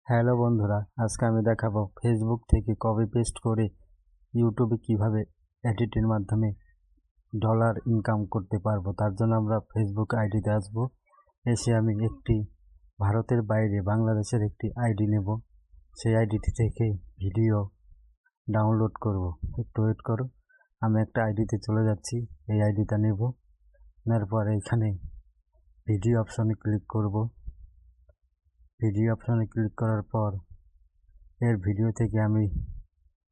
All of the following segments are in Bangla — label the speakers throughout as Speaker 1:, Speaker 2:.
Speaker 1: হ্যালো বন্ধুরা, আজকে আমি দেখাবো ফেসবুক থেকে কপি পেস্ট করে ইউটিউবে কিভাবে এডিটের মাধ্যমে ডলার ইনকাম করতে পারবো। তার জন্য আমরা ফেসবুক আইডিতে আসবো। এসে আমি একটি ভারতের বাইরে বাংলাদেশের একটি আইডি নেব। সেই আইডিটি থেকে ভিডিও ডাউনলোড করব। একটু ওয়েট করো, আমি একটা আইডিতে চলে যাচ্ছি। এই আইডিটা নেব, নেওয়ার পরে এখানে ভিডিও অপশনে ক্লিক করব। ভিডিও অপশনে ক্লিক করার পর এর ভিডিও থেকে আমি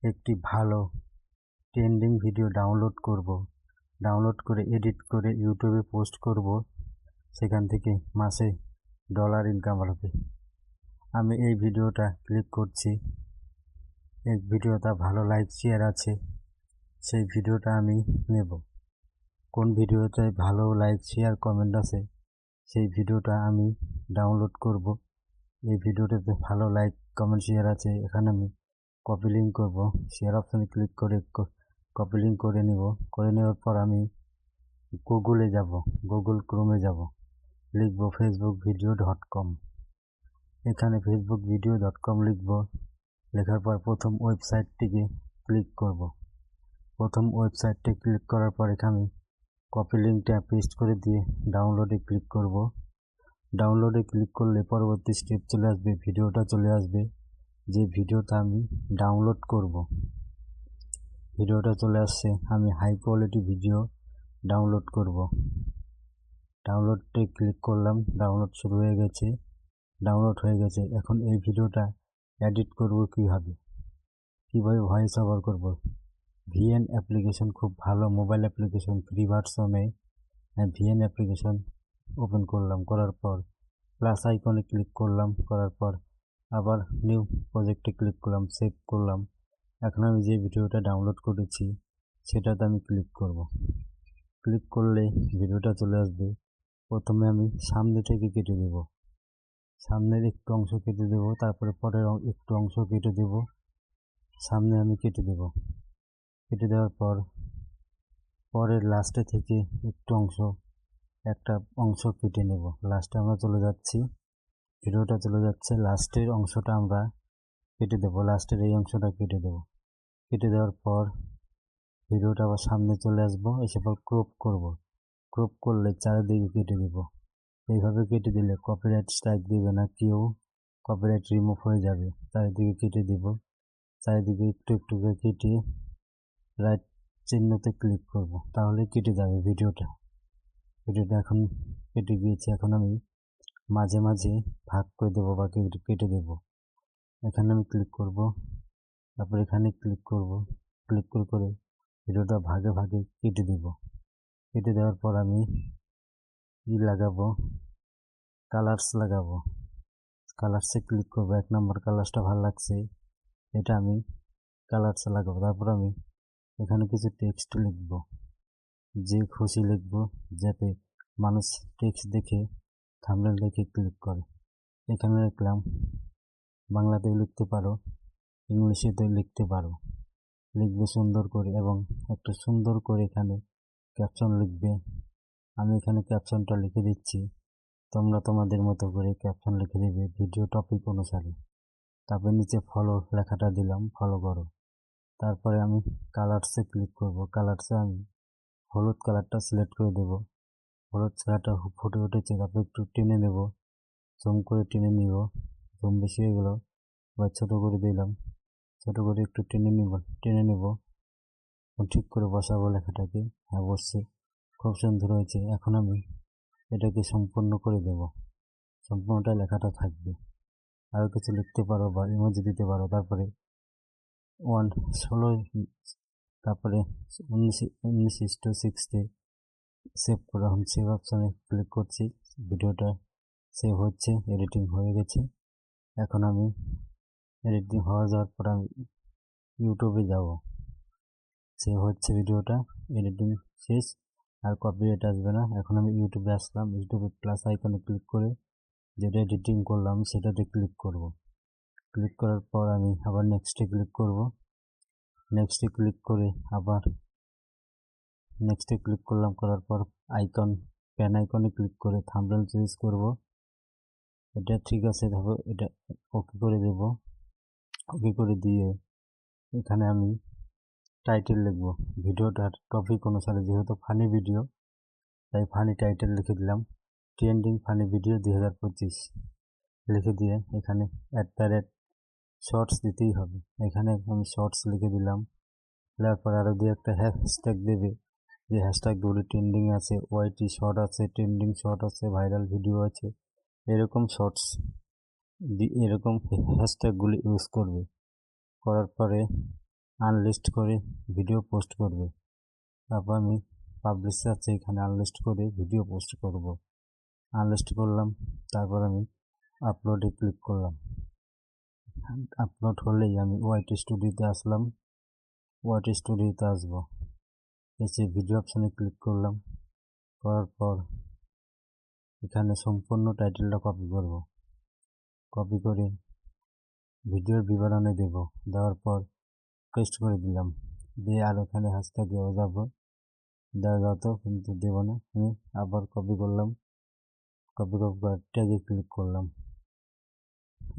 Speaker 1: একটি ভালো ট্রেন্ডিং ভিডিও ডাউনলোড করে এডিট করে ইউটিউবে পোস্ট করব। সেখান থেকে মাসে ডলার ইনকাম হবে। আমি এই ভিডিওটা ক্লিক করছি। এই ভিডিওটা ভালো লাইক শেয়ার আছে, সেই ভিডিওটা আমি নেব। কোন ভিডিওতে ভালো লাইক শেয়ার কমেন্ট আছে সেই ভিডিওটা আমি ডাউনলোড করব। এই ভিডিওটাতে ভালো লাইক কমেন্ট শেয়ার আছে, এখানে আমি কপি লিঙ্ক করব। শেয়ার অপশানে ক্লিক করে কপি লিঙ্ক করে নেব। করে নেওয়ার পর আমি গুগলে যাব, গুগল ক্রোমে যাব, লিখব facebook video.com। এখানে facebook video.com লিখব। লেখার পর প্রথম ওয়েবসাইটটিকে ক্লিক করব। প্রথম ওয়েবসাইটটি ক্লিক করার পর এখানে কপি লিঙ্কটা পেস্ট করে দিয়ে ডাউনলোডে ক্লিক করব। ডাউনলোডে ক্লিক করলে পরবর্তী স্টেপ চলে আসবে, ভিডিওটা চলে আসবে যে ভিডিওটা আমি ডাউনলোড করব। ভিডিওটা চলে আসছে, আমি হাই কোয়ালিটি ভিডিও ডাউনলোড করব। ডাউনলোডে ক্লিক করলাম, ডাউনলোড শুরু হয়ে গেছে, ডাউনলোড হয়ে গেছে। এখন এই ভিডিওটা এডিট করব কিভাবে ভয়েস ওভার করব। ভিএন অ্যাপ্লিকেশন খুব ভালো মোবাইল অ্যাপ্লিকেশন, ফ্রি ভার্সনে ভিএন অ্যাপ্লিকেশন ওপেন করলাম। করার পর প্লাস আইকনে ক্লিক করলাম, করার পর আবার নিউ প্রজেক্টে ক্লিক করলাম, সেভ করলাম। এখন আমি যে ভিডিওটা ডাউনলোড করেছি সেটাতে আমি ক্লিক করব। ক্লিক করলে ভিডিওটা চলে আসবে। প্রথমে আমি সামনে থেকে কেটে দেব, সামনের একটু অংশ কেটে দেব, তারপরে পরের একটু অংশ কেটে দেব। সামনে আমি কেটে দেব, কেটে দেওয়ার পর পরের লাস্টে থেকে একটা অংশ কেটে নেব। লাস্টে আমরা চলে যাচ্ছি, ভিডিওটা চলে যাচ্ছে, লাস্টের অংশটা আমরা কেটে দেব। লাস্টের এই অংশটা কেটে দেব। কেটে দেওয়ার পর ভিডিওটা আবার সামনে চলে আসবো, এসে পর ক্রপ করব। ক্রপ করলে চারিদিকে কেটে দেব। এইভাবে কেটে দিলে কপিরাইট স্ট্রাইক দিবে না কেউ, কপিরাইট রিমুভ হয়ে যাবে। চারিদিকে কেটে দেব, চারিদিকে একটু একটু করে কেটে রাইট চিহ্নতে ক্লিক করব, তাহলে কেটে যাবে ভিডিওটা। এখন কেটে গিয়েছে। এখন আমি মাঝে মাঝে ভাগ করে দেবো বা কেটে দেব। এখানে আমি ক্লিক করব, তারপর এখানে ক্লিক করব, ক্লিক করে ভিডিওটা ভাগে ভাগে কেটে দেব। কেটে দেওয়ার পর আমি লাগাবো, কালার্স লাগাবো। কালার্সে ক্লিক করবো, 1 নম্বর কালার্সটা ভালো লাগছে, এটা আমি কালার্সে লাগাবো। তারপর আমি এখানে কিছু টেক্সট লিখব, যে খুশি লিখব, যাতে মানুষ টেক্সট দেখে থাম্বনেল দেখে ক্লিক করে। এখানে লিখলাম, বাংলাতেও লিখতে পারো, ইংলিশেতেও লিখতে পারো। লিখবে সুন্দর করে এবং একটা সুন্দর করে এখানে ক্যাপশন লিখবে। আমি এখানে ক্যাপশনটা লিখে দিচ্ছি, তোমরা তোমাদের মতো করে ক্যাপশন লিখে দেবে ভিডিও টপিক অনুসারে। তারপরে নিচে ফলো লেখাটা দিলাম, ফলো করো। তারপরে আমি কালার্সে ক্লিক করব। কালার্সে আমি হলুদ কালারটা সিলেক্ট করে দেব। হলুদ কালারটা ফুটে উঠেছে, তারপর একটু টেনে নেব, জুম করে টেনে নিব। জুম বেশি হয়ে গেল, এবার ছোটো করে দিলাম, ছোটো করে একটু টেনে নেব, ঠিক করে বসাবো লেখাটাকে। হ্যাঁ, বসছে, খুব সুন্দর হয়েছে। এখন আমি এটাকে সম্পূর্ণ করে দেব, সম্পূর্ণটা লেখাটা থাকবে। আরও কিছু লিখতে পারো বা ইমোজি দিতে পারো। তারপরে 16, তারপরে 19:60 সেভ করে এখন সেভ অপশানে ক্লিক করছি। ভিডিওটা সেভ হচ্ছে, এডিটিং হয়ে গেছে। এখন আমি এডিটিং যাওয়ার পর আমি ইউটিউবে যাব। সেভ হচ্ছে ভিডিওটা, এডিটিং শেষ, আর কপিরাইট আসবে না। এখন আমি ইউটিউবে আসলাম, ইউটিউবে প্লাস আইকনে ক্লিক করে যেটা এডিটিং করলাম সেটাতে ক্লিক করব। ক্লিক করার পর আমি আবার নেক্সটে ক্লিক করব। নেক্সটে ক্লিক করে আবার নেক্সটে ক্লিক করলাম, করার পর প্যান আইকনে ক্লিক করে থাম্বনেল চয়েস করব। এটা ঠিক আছে, তারপর এটা ওকে করে দেব। কপি করে দিয়ে এখানে আমি টাইটেল লিখব। ভিডিওটার টপিক অনুসারে যেহেতু ফানি ভিডিও, তাই ফানি টাইটেল লিখে দিলাম ট্রেন্ডিং ফানি ভিডিও 2025 লিখে দিয়ে এখানে শর্টস দিতেই হবে। এখানে আমি শর্টস লিখে দিলাম। দেওয়ার পর আরও দিয়ে একটা হ্যাশট্যাগ দেবে, যে হ্যাশট্যাগগুলি ট্রেন্ডিং আছে, ওয়াইটি শর্ট আছে, ট্রেন্ডিং শর্ট আছে, ভাইরাল ভিডিও আছে, এরকম শর্টস এরকম হ্যাশট্যাগগুলি ইউজ করবে। করার পরে আনলিস্ট করে ভিডিও পোস্ট করবে। তারপর আমি পাবলিশ আছে, এখানে আনলিস্ট করে ভিডিও পোস্ট করব। আনলিস্ট করলাম, তারপর আমি আপলোডে ক্লিক করলাম। আপলোড হলেই আমি ওয়াইটি স্টুডিওতে আসলাম। ওয়াইটি স্টুডিওতে আসবো, এসে ভিডিও অপশানে ক্লিক করলাম। করার পর এখানে সম্পূর্ণ টাইটেলটা কপি করব। কপি করে ভিডিওর বিবরণে দেব। দেওয়ার পর পেস্ট করে দিলাম, দিয়ে আর এখানে হ্যাশট্যাগ দেওয়া যেত, কিন্তু দেব না। আমি আবার কপি করলাম, কপি করার ট্যাগে ক্লিক করলাম।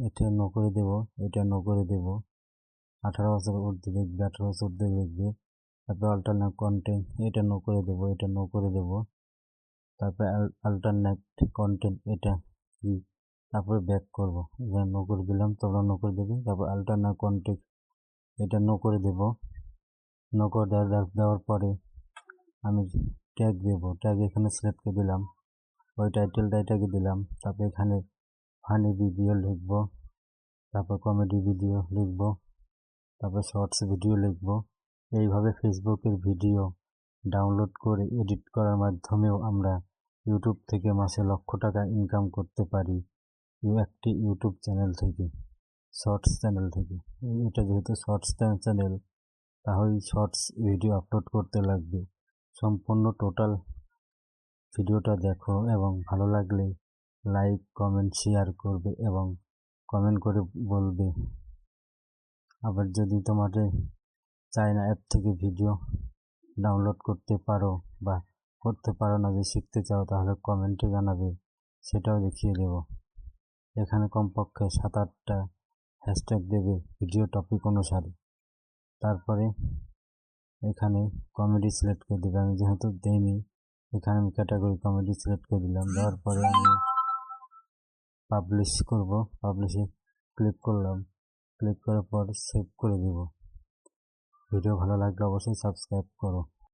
Speaker 1: এটা নো করে দেব, এটা নো করে দেব। 18 বছর ঊর্ধ্বে লিখবে, 18 বছর ঊর্ধ্বে লিখবে। তারপর অল্টারনেট কন্টেন্ট, এটা নো করে দেব, এটা নো করে দেব। তারপর অল্টারনেট কন্টেন্ট, এটা কি, তারপরে ব্যাক করব। এখানে নো করে দিলাম, তোমরা নো করে দেবে। তারপর অল্টারনেট কন্টেন্ট, এটা নো করে দেব। নো করে দেওয়ার পরে আমি ট্যাগ দেব। ট্যাগ এখানে সিলেক্ট করে দিলাম, ওই টাইটেলটা এটাকে দিলাম। তারপর এখানে ফানি ভিডিও লিখব, তারপর কমেডি ভিডিও লিখব, তারপর শর্টস ভিডিও লিখব। এইভাবে ফেসবুকের ভিডিও ডাউনলোড করে এডিট করার মাধ্যমেও আমরা ইউটিউব থেকে মাসে লক্ষ টাকা ইনকাম করতে পারি, একটি ইউটিউব চ্যানেল থেকে, শর্টস চ্যানেল থেকে। এটা যেহেতু শর্টস চ্যানেল, তাহলে শর্টস ভিডিও আপলোড করতে লাগবে। সম্পূর্ণ টোটাল ভিডিওটা দেখো এবং ভালো লাগলে লাইক, কমেন্ট, শেয়ার করবে এবং কমেন্ট করে বলবে। আবার যদি তোমাদের চায়না অ্যাপ থেকে ভিডিও ডাউনলোড করতে পারো বা করতে পারো না, যে শিখতে চাও, তাহলে কমেন্টে জানাবে, সেটাও দেখিয়ে দেব। এখানে কমপক্ষে 7-8টা হ্যাশট্যাগ দেবে ভিডিও টপিক অনুসারে। তারপরে এখানে কমেডি সিলেক্ট করে দেবে। আমি যেহেতু দেইনি, এখানে আমি ক্যাটাগরি কমেডি সিলেক্ট করে দিলাম। দেওয়ার পরে আমি পাবলিশ করব। পাবলিশে ক্লিক করলাম, ক্লিক করার পর সেভ করে দেব। ভিডিও ভালো লাগলে অবশ্যই সাবস্ক্রাইব করো।